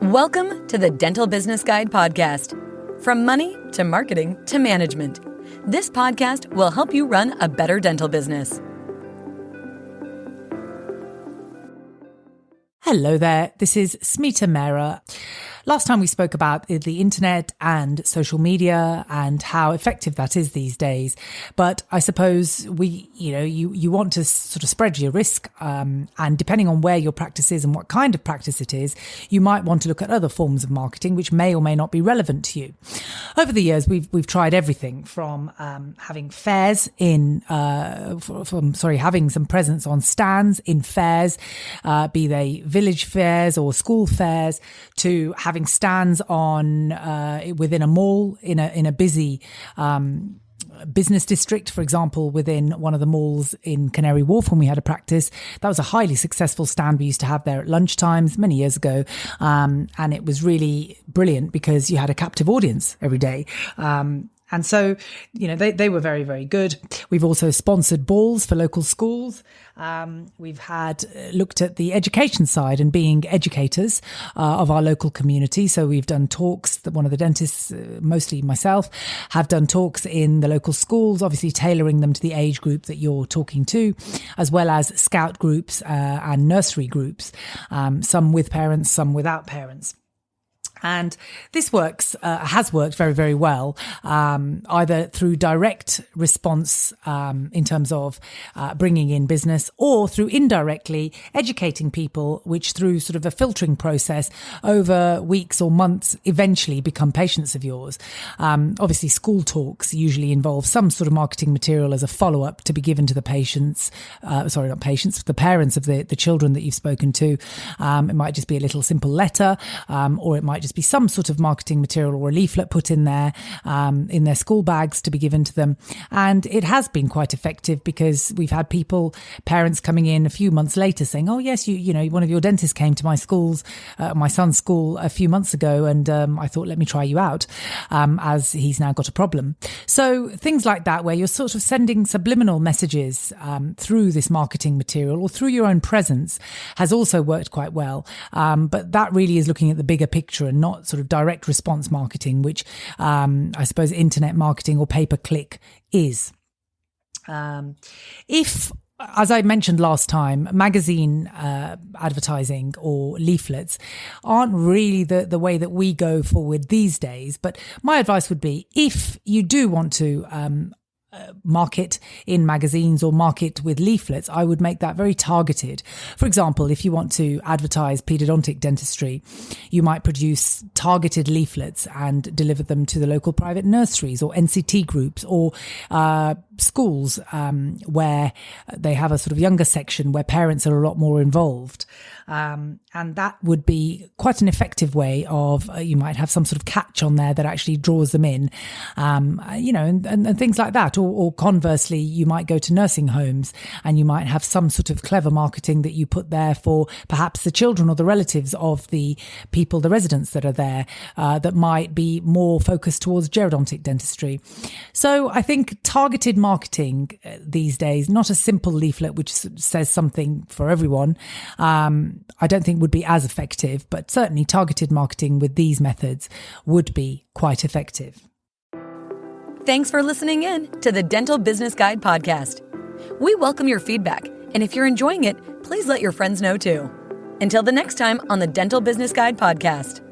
Welcome to the Dental Business Guide podcast. From money to marketing to management, this podcast will help you run a better dental business. Hello there, this is Smita Mehra. Last time we spoke about the internet and social media and how effective that is these days. But I suppose you want to sort of spread your risk, and depending on where your practice is and what kind of practice it is, you might want to look at other forms of marketing which may or may not be relevant to you. Over the years, we've tried everything from having fairs having some presence on stands in fairs, be they village fairs or school fairs, to having stands on within a mall in a busy business district. For example, within one of the malls in Canary Wharf, when we had a practice, that was a highly successful stand we used to have there at lunchtimes many years ago, and it was really brilliant because you had a captive audience every day. And so, they were very, very good. We've also sponsored balls for local schools. We've looked at the education side and being educators of our local community. So we've done talks that one of the dentists, mostly myself, have done talks in the local schools, obviously tailoring them to the age group that you're talking to, as well as scout groups and nursery groups, some with parents, some without parents. And this has worked very, very well, either through direct response in terms of bringing in business, or through indirectly educating people, which through sort of a filtering process over weeks or months eventually become patients of yours. Obviously, school talks usually involve some sort of marketing material as a follow-up to be given to the the parents of the children that you've spoken to. It might just be a little simple letter, or it might just be some sort of marketing material or a leaflet put in there in their school bags to be given to them. And it has been quite effective because we've had parents coming in a few months later saying, oh yes, one of your dentists came to my son's school a few months ago, and I thought, let me try you out, as he's now got a problem. So things like that, where you're sort of sending subliminal messages through this marketing material or through your own presence, has also worked quite well. But that really is looking at the bigger picture and not sort of direct response marketing, which I suppose internet marketing or pay-per-click is. If, as I mentioned last time, magazine advertising or leaflets aren't really the way that we go forward these days, but my advice would be, if you do want to market in magazines or market with leaflets, I would make that very targeted. For example, if you want to advertise paediodontic dentistry, you might produce targeted leaflets and deliver them to the local private nurseries or NCT groups or schools where they have a sort of younger section where parents are a lot more involved. And that would be quite an effective way of, you might have some sort of catch on there that actually draws them in, and things like that. Or conversely, you might go to nursing homes and you might have some sort of clever marketing that you put there for perhaps the children or the relatives of the people, the residents that are there, that might be more focused towards gerodontic dentistry. So I think targeted marketing these days, not a simple leaflet which says something for everyone, I don't think would be as effective, but certainly targeted marketing with these methods would be quite effective. Thanks for listening in to the Dental Business Guide podcast. We welcome your feedback, and if you're enjoying it, please let your friends know too. Until the next time on the Dental Business Guide podcast.